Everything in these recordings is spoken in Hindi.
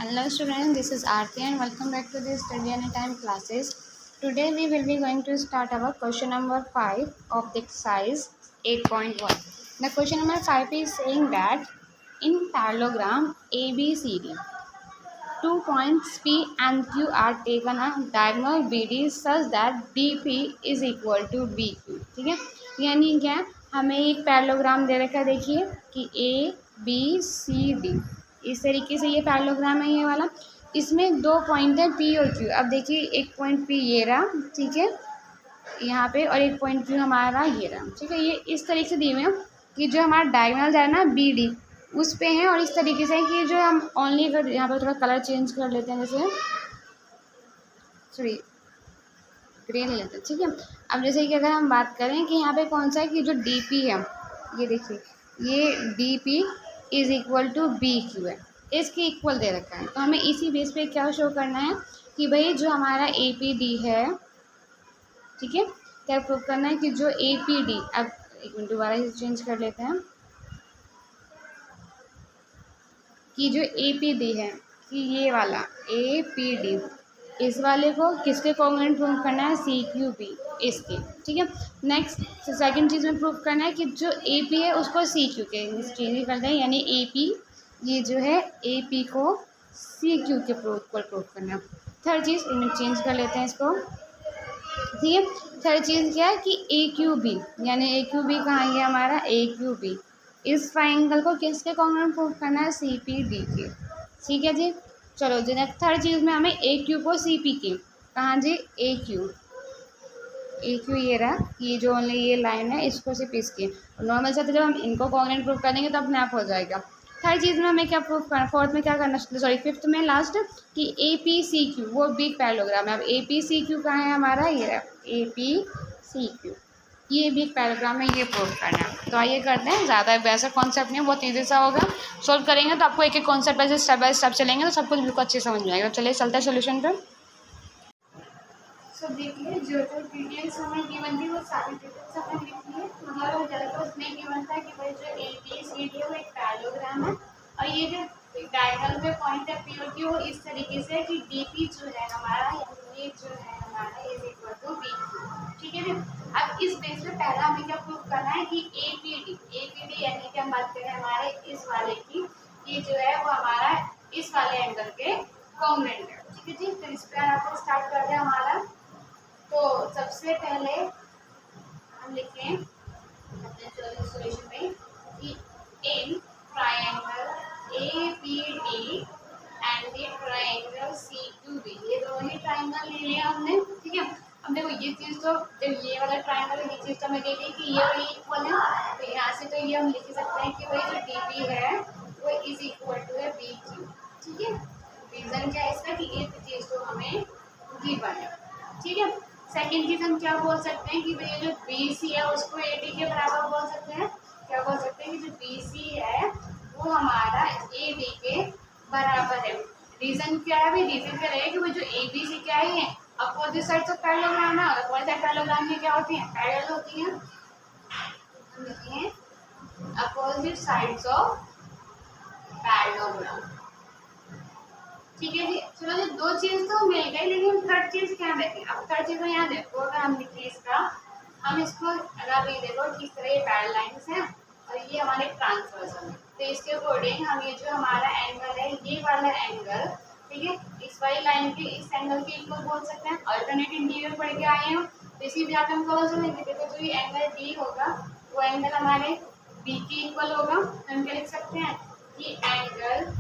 Hello students, this is Aarti and welcome back to the Study Anytime classes. Today we will be going to start our question number 5 of the exercise 8.1. The question number 5 is saying that in parallelogram ABCD, 2 points P and Q are taken a diagonal BD such that DP is equal to BQ. ठीक है, यानी क्या हमें एक पैरेललोग्राम दे रखा है, देखिए कि ABCD इस तरीके से ये पैरेललोग्राम है ये वाला। इसमें 2 पॉइंट है P और Q। अब देखिए एक पॉइंट P ये रहा, ठीक है, यहाँ पे, और एक पॉइंट Q हमारा ये रहा, ठीक है। ये इस तरीके से दिए हुए हैं कि जो हमारा डायगोनल है ना BD उस पे हैं, और इस तरीके से है कि जो हम ओनली अगर यहाँ पर थोड़ा कलर चेंज कर लेते हैं, जैसे सॉरी ग्रे ले लेते हैं, ठीक है। अब जैसे कि अगर हम बात करें कि यहाँ पे कौन सा है कि जो DP है, ये देखिए ये DP is equal to BQ है, इसके इक्वल दे रखा है। तो हमें इसी बेस पे क्या शो करना है कि भाई जो हमारा APD है, ठीक है, क्या प्रूव करना है कि जो APD, अब एक मिनट दोबारा इसे चेंज कर लेते हैं, कि जो APD है कि ये वाला APD इस वाले को किसके कॉन्ग्रुएंट प्रूव करना है, CQB इसके, ठीक है। नेक्स्ट सेकंड चीज़ में प्रूव करना है कि जो AP है उसको CQ के चेंज करते हैं, यानी AP ये जो है AP को CQ के प्रूव करना है। थर्ड चीज़ इनमें चेंज कर लेते हैं इसको, ठीक है। थर्ड चीज़ क्या है कि AQB, यानी AQB कहाँ गया हमारा, AQB इस ट्राइंगल को किसके कॉन्ग्रुएंट प्रूव करना है, CPD के, ठीक है जी। चलो जी नेक्स्ट थर्ड चीज़ में हमें AQ को CP के, कहाँ जी, AQ ये रहा, ये जो ओनली ये लाइन है इसको सिर्फ इसकी, नॉर्मल से जब हम इनको कॉन्ग्रुएंट प्रूव करेंगे तो अपने आप हो जाएगा। थर्ड चीज़ में हमें क्या प्रूव करना, फोर्थ में क्या करना, सॉरी फिफ्थ में लास्ट, कि APCQ वो बिग पैरेललोग्राम है। अब APCQ कहाँ है हमारा, ये रहा APCQ, ये भी एक पैराग्राम है, ये प्रूव करना है। तो आइए करते हैं, ज़्यादा वैसा कॉन्सेप्ट नहीं है, बहुत ईजी सा होगा। सोल्व करेंगे तो आपको एक एक कॉन्सेप्ट वैसे स्टेप बाय स्टेप चलेंगे तो सब कुछ बिल्कुल अच्छे समझ में आएगा। चलिए चलते हैं सोल्यूशन पर। सो देखिए जो जो डिटेल्स हमें गिवन थी वो सारी डिटेल्स हमें लिखनी है। हमारा ज़्यादा उसमें गिवन था कि भाई जो ABCD है वो एक पैरेललोग्राम है, और ये जो डायगोनल पे पॉइंट है P और Q वो इस तरीके से कि DP जो है हमारा, ये जो है हमारा इज इक्वल टू BQ, ठीक है जी। अब इस बेस पे पहला हमें क्या प्रूव करना है कि APD यानी कि हम बात करें हमारे इस वाले की, ये जो है वो हमारा इस वाले एंगल के कॉन्ग्रुएंट है, ठीक है जी। तो इस पर आपको स्टार्ट कर दिया हमारा। तो सबसे पहले हम लिखें अपने सॉल्यूशन में कि in triangle APD and the triangle CQB, ये दोनों ही ट्रायंगल ले लिया हमने, ठीक है। अब देखो ये चीज़ तो जब ये वाला ट्रायंगल है, ये चीज़ तो हमें दे दी कि ये और ये इक्वल है, तो यहाँ से तो ये हम लिख सकते हैं कि वही जो DP है वो इज इक्वल टू है BQ, ठीक है। रीजन क्या है इसका कि ये चीज़ तो हमें गिवन है, ठीक है। सेकेंड चीज़ हम क्या बोल सकते हैं कि भाई जो BC है उसको AD के बराबर बोल सकते हैं। क्या बोल सकते हैं कि जो BC है वो हमारा AD के बराबर है। रीजन क्या है भाई, रीजन क्या रहेगा कि भाई जो ABC क्या है, अपोजिट साइड ऑफ पैरेललोग्राम है, और अपोजिट साइड पैरेललोग्राम में क्या होती है, पैरेलल होती हैं, हम लिखते हैं अपोजिट साइड्स ऑफ पैरेललोग्राम, ठीक है जी। चलो जी दो चीज़ तो मिल गई, लेकिन थर्ड चीज़ क्या देखें। अब थर्ड चीज़ में यहाँ देखो, अगर हम लिखें इसका, हम इसको अगर ये देखो किस तरह ये पैरेलल लाइंस हैं और ये हमारे ट्रांसवर्सल है, तो इसके अकॉर्डिंग हम ये जो हमारा एंगल है ये वाला एंगल, ठीक है, इस वाली लाइन के इस एंगल के इक्वल बोल सकते हैं। अल्टरनेट इंटीरियर पढ़ के आए हैं, तो इसी भी आप हम बोल सकते हैं। देखो जो ये एंगल D होगा वो एंगल हमारे B के इक्वल होगा। हम क्या लिख सकते हैं कि एंगल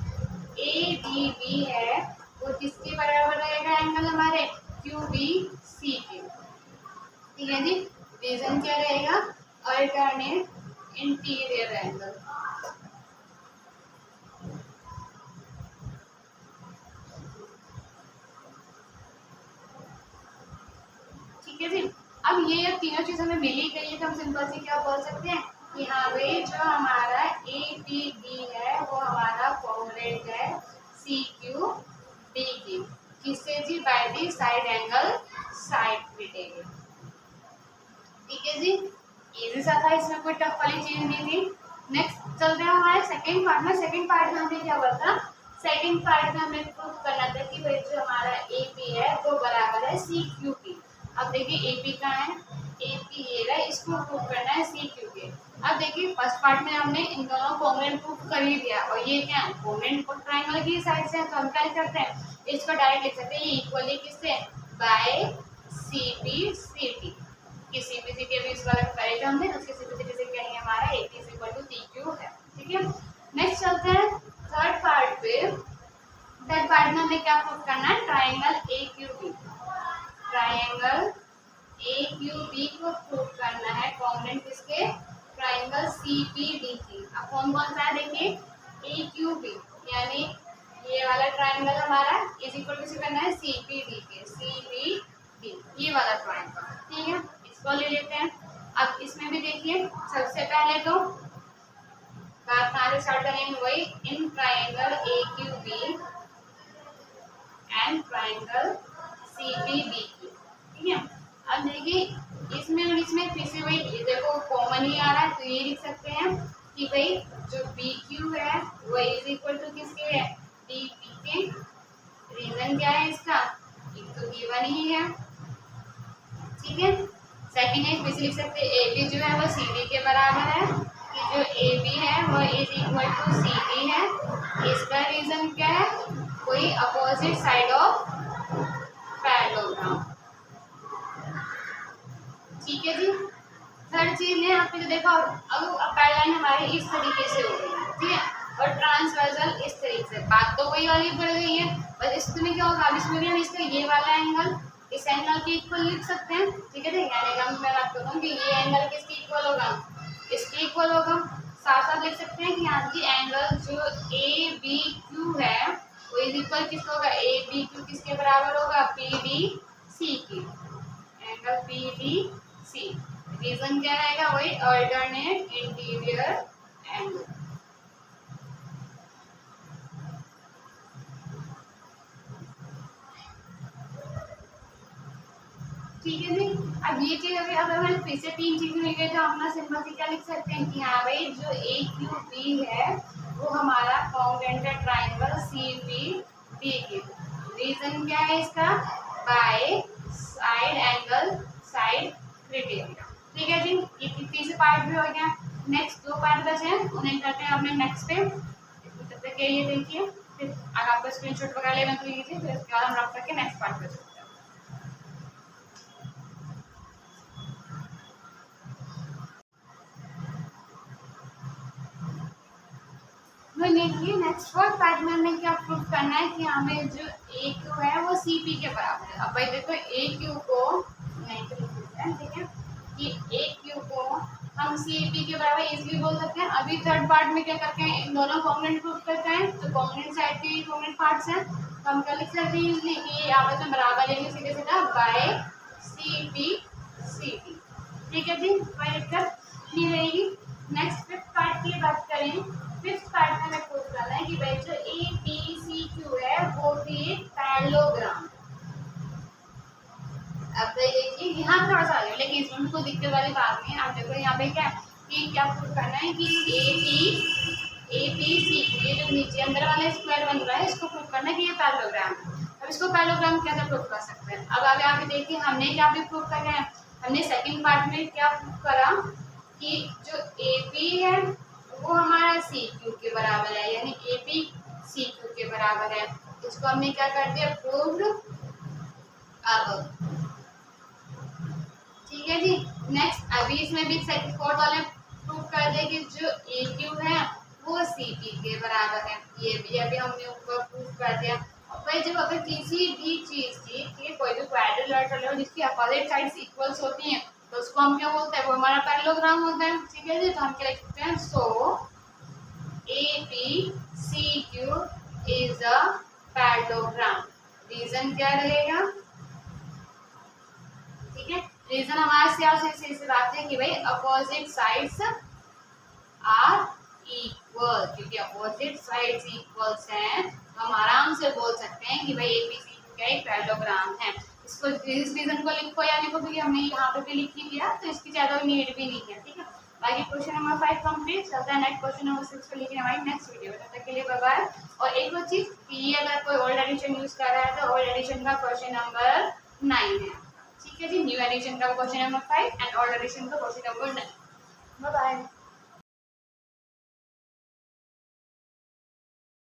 ADB है वो किसके बराबर रहेगा, एंगल हमारे QBC के, ठीक है जी। रीजन क्या रहेगा, अल्टरनेट इंटीरियर एंगल, ठीक है जी। अब ये तीनों चीज हमें मिल ही गई है, तो हम सिंपल से क्या बोल सकते हैं कि हाँ भाई जो हमारा APB है वो हमारा कॉन्ग्रुएंट है CQD की, किससे जी, by the side angle side बिटेगा, ठीक है जी। इजी सा था, इसमें कोई टफ वाली चीज नहीं थी। नेक्स्ट चलते हैं हमारे सेकंड पार्ट में। सेकंड पार्ट में हमें क्या बोला था सेकंड पार्ट में हमें प्रूव करना था कि भाई जो हमारा ए पी है वो बराबर है सी क्यू की। अब देखिए ए पी कहाँ है, ए पी ये है, इसको प्रूव करना है सी क्यू के। अब देखिए फर्स्ट पार्ट में हमने इन दोनों कॉन्ग्रुएंट प्रूव कर ही दिया, और ये क्या है कॉन्ग्रुएंट और ट्रायंगल की साइड से है, तो हम क्या लिख सकते हैं, इसको डायरेक्ट लिख सकते हैं ये इक्वली किससे, by C P C T. किसी भी के भी इस वाला पहले तो हमने उसके सिंपलिसिटी से क्या है हमारा A P equal to C Q है। ठीक है, नेक्स्ट चलते हैं थर्ड पार्ट पे। थर्ड पार्ट में हमें क्या प्रूव करना है, triangle A Q B. Triangle A Q B को प्रूव करना है कॉन्ग्रुएंट किसके, ट्रायंगल सी पी डी की। अब कौन कौन सा है देखिए, ए क्यू बी यानी ये वाला ट्रायंगल हमारा इज इक्वल टू से करना है सी पी डी के, सी पी डी ये वाला ट्रायंगल। ठीक है, इसको ले लेते हैं। अब इसमें भी देखिए सबसे पहले तो बात कहाँ से स्टार्ट करेंगे, वही इन triangle A Q B and triangle C P D की। ठीक है, अब देखिए इसमें और इसमें फिर से वही देखो कॉमन ही आ रहा है, तो ये लिख सकते हैं कि भाई जो बी क्यू है वो इज इक्वल टू किसके है, डी पी के। रीजन क्या है इसका, एक तो गिवन ही है। ठीक है, सेकंड है फिर से लिख सकते हैं ए बी जो है वो सी डी के बराबर है, कि जो ए बी है वो is equal to C D है। इसका रीजन क्या है, कोई अपोजिट साइड ऑफ पैरेललोग्राम। ठीक है जी, थर्ड चीज ने आपने जो देखा, अब पैरेलल हमारी इस तरीके से हो गई है। ठीक है, और ट्रांसवर्सल इस तरीके से, बात तो वही वाली बढ़ गई है, बस इसमें क्या होगा, अब इसमें भी हम इसका ये वाला एंगल इस एंगल के इक्वल लिख सकते हैं। ठीक है, यानी मैं बात करूँ कि ये एंगल किसके इक्वल होगा, इसके इक्वल होगा। साथ साथ लिख सकते हैं कि यहाँ की एंगल जो ए बी क्यू है वो इज इक्वल किसका होगा, ए बी क्यू किसके बराबर होगा, पी डी सी की। Angle P D C, reason क्या रहेगा, वही अल्टरनेट इंटीरियर एंगल। ठीक है जी, अब ये चीज अगर हमें फिर से तीन चीजें मिल गई तो हम अपना सिंपल से क्या लिख सकते हैं कि हाँ भाई जो ए क्यू बी है वो हमारा कॉन्ग्रुएंट है ट्रायंगल सी पी डी की। रीजन क्या है इसका, by side angle side criteria. ठीक है जी, ये तीसरा पार्ट भी हो गया। नेक्स्ट दो पार्ट बचे हैं, उन्हें करते हैं अपने नेक्स्ट पे। तब तक ये देखिए, फिर अगर आपको स्क्रीनशॉट वगैरह लेना तो लीजिए, फिर उसके बाद हम रख करके नेक्स्ट पार्ट पे चलते हैं। देखिए नेक्स्ट फोर्थ पार्ट में हमें क्या प्रूव करना है कि हमें जो ए क्यू है वो सी पी के बराबर है। अब भाई देखो ए क्यू को नहीं तो लिख देते हैं, ठीक है, कि ए क्यू को हम सी पी के बराबर इजीली बोल सकते हैं। अभी थर्ड पार्ट में क्या करते हैं, इन दोनों कॉन्ग्रुएंट प्रूव करते हैं, तो कॉन्ग्रुएंट साइड के कॉन्ग्रुएंट पार्ट्स हैं, तो हम क्या लिख सकते हैं इजीली कि आपस में बराबर लेंगे सीधे सीधा by C P C T. ठीक है जी, कोई दिक्कत नहीं रहेगी। नेक्स्ट फिफ्थ पार्ट की बात करें, फिफ्थ पार्ट में हमें प्रूव करना है कि भाई जो ए बी सी क्यू है वो भी एक पैरेललोग्राम। अब देखिए यहाँ थोड़ा सा आगे, लेकिन इसमें कोई दिक्कत वाली बात नहीं है। आप देखो यहाँ पे क्या है कि क्या प्रूव करना है कि ए बी सी क्यू, ये जो नीचे अंदर वाला स्क्वायर बन रहा है इसको प्रूव करना है कि ये पैरेललोग्राम है। अब इसको पैरेललोग्राम कैसे प्रूव कर सकते हैं, अब आगे यहाँ पे देखिए हमने क्या भी प्रूव करना है। हमने सेकेंड पार्ट में क्या प्रूव करा कि जो ए बी है वो हमारा सी क्यू के बराबर है, यानी ए बी सी क्यू के बराबर है। इसको हमने क्या कर दिया, प्रूव्ड। अब ठीक है जी, नेक्स्ट अभी इसमें भी सेकंड फोर्थ वाले प्रूव कर दिया कि जो ए क्यू है वो सी पी के बराबर है। ये भी अभी हमने ऊपर प्रूव कर दिया। और भाई जब अगर किसी भी चीज की, ठीक है, कोई भी क्वाड्रिलेटरल हो जिसकी अपोजिट साइड्स इक्वल्स होती हैं तो उसको हम क्या बोलते हैं, वो हमारा पैरेललोग्राम होता है। ठीक है जी, तो हम क्या लिख सकते हैं, so A B C Q is a parallelogram. Reason क्या रहेगा, ठीक है, रीजन हमारे से बात है कि भाई अपोजिट साइड्स आर इक्वल, क्योंकि अपोजिट साइड्स इक्वल्स हैं तो हम आराम से बोल सकते हैं कि भाई ए बी सी क्यू क्या एक पैरेललोग्राम है। इसको इस रीजन को लिखो या लिखो, क्योंकि हमने यहाँ पे भी लिख ही दिया तो इसकी ज्यादा नीड भी नहीं है। ठीक है, बाकी क्वेश्चन नंबर 5 कंप्लीट। चलता है नेक्स्ट क्वेश्चन नंबर 6 को लेकर हमारी नेक्स्ट वीडियो में। तब तक के लिए बाय बाय। और एक वही वो चीज़ कि ये अगर कोई ओल्ड एडिशन यूज कर रहा है तो ओल्ड एडिशन का क्वेश्चन नंबर 9 है। ठीक है जी, न्यू एडिशन का question number 5 and old edition का क्वेश्चन नंबर 9।